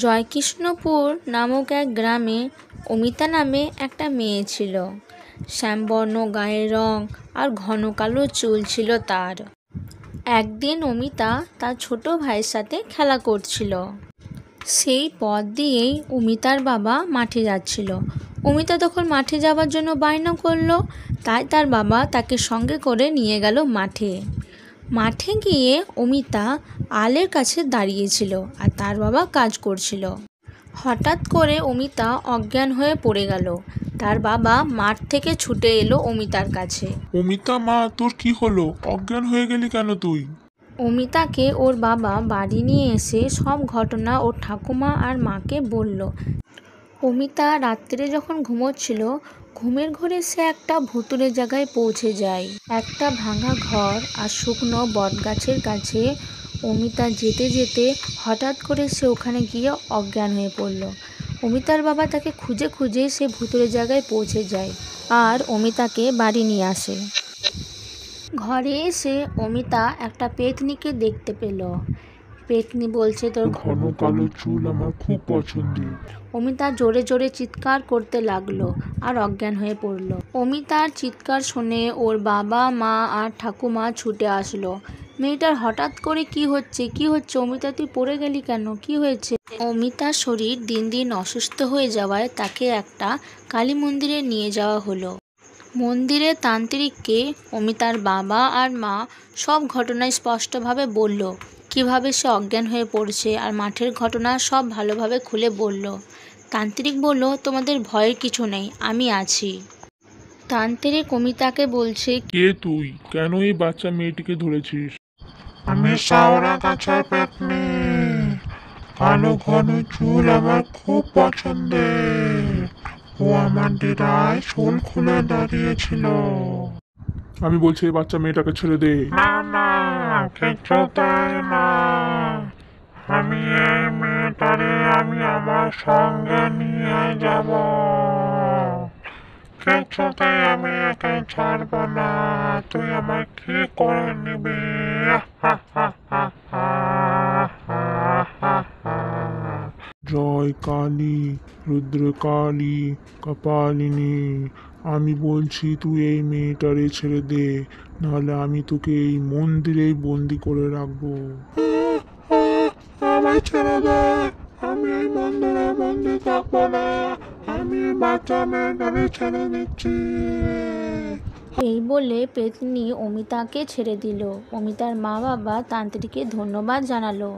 জয়কৃষ্ণপুর নামক এক গ্রামে অমিতা নামে একটা মেয়ে ছিল। শ্যামবর্ণ গায়ের রং আর ঘন কালো চুল ছিল তার। একদিন অমিতা তার ছোট ভাইয়ের সাথে খেলা করছিল। সেই পথ দিয়েই অমিতার বাবা মাঠে যাচ্ছিল। অমিতা তখন মাঠে যাওয়ার জন্য বায়না করলো, তাই তার বাবা তাকে সঙ্গে করে নিয়ে গেল মাঠে। মাঠে গিয়ে অমিতা আলের কাছে দাঁড়িয়েছিল আর তার বাবা কাজ করছিল। হঠাৎ করে অমিতা অজ্ঞান হয়ে পড়ে গেল। তার বাবা মাঠ থেকে ছুটে এলো অমিতার কাছে। অমিতা মা, তোর কি হলো? অজ্ঞান হয়ে গেলি কেন তুই? অমিতাকে ওর বাবা বাড়ি নিয়ে এসে সব ঘটনা ওর ঠাকুমা আর মাকে বলল। অমিতা রাত্রে যখন ঘুমোচ্ছিল, ঘুমের ঘরে সে একটা ভুতুড়ে জায়গায় পৌঁছে যায়। একটা ভাঙা ঘর আর শুকনো বটগাছের কাছে অমিতা যেতে যেতে হঠাৎ করে সে ওখানে গিয়ে অজ্ঞান হয়ে পড়ল। অমিতার বাবা তাকে খুঁজে খুঁজে সে ভুতুড়ে জায়গায় পৌঁছে যায় আর অমিতাকে বাড়ি নিয়ে আসে। ঘরে এসে অমিতা একটা পেতনিকে দেখতে পেল। পেতনি বলছে, তোর ঘন কালো চুল আমার খুব পছন্দের। অমিতা জোরে জোরে চিৎকার করতে লাগলো আর অজ্ঞান হয়ে পড়ল। অমিতার চিৎকার শুনে ওর বাবা মা আর ঠাকুমা ছুটে আসলো। মেয়েটার হঠাৎ করে কি হচ্ছে? অমিতা, তুই পড়ে গেলি কেন? কি হয়েছে? অমিতার শরীর দিন দিন অসুস্থ হয়ে যাওয়ায় তাকে একটা কালী মন্দিরে নিয়ে যাওয়া হলো। মন্দিরে তান্ত্রিককে অমিতার বাবা আর মা সব ঘটনায় স্পষ্টভাবে বলল, কিভাবে সে অজ্ঞান হয়ে পড়ছে আর মাঠের ঘটনা সব ভালোভাবে খুলে বলল। তান্ত্রিক বলল, তোমাদের ভয়ের কিছু নেই, আমি আছি। তান্ত্রিক অমিতাকে বলছে, কে তুই? কেন এই বাচ্চা মেয়েটিকে ধরেছিস? আমি শাওরা গাছের পেতনি। কালো ঘন চুল আমার খুব পছন্দের। ও আমার ডেরায় চুল খুলে দাঁড়িয়েছিল। আমি বলছি এই বাচ্চা মেয়েটাকে ছেড়ে দে। না না, কিছুতেই না। আমি এই মেয়েটারে আমার সঙ্গে নিয়ে যাব। কিছুতেই আমি একে ছাড়ব না। তুই আমায় কি করে নিবি? জয় কালী, রুদ্রকালী, কপালিনী, আমি বলছি তুই এই মেয়েটারে ছেড়ে দে, নাহলে আমি তোকে এই মন্দিরেই বন্দি করে রাখবো। আমায় ছেড়ে দে। আমি এই মন্দিরে বন্দি থাকবো না। আমি বাচ্চা মেয়েটারে ছেড়ে দিচ্ছি। এই বলে পেতনি অমিতাকে ছেড়ে দিল। অমিতার মা বাবা তান্ত্রিককে ধন্যবাদ জানালো।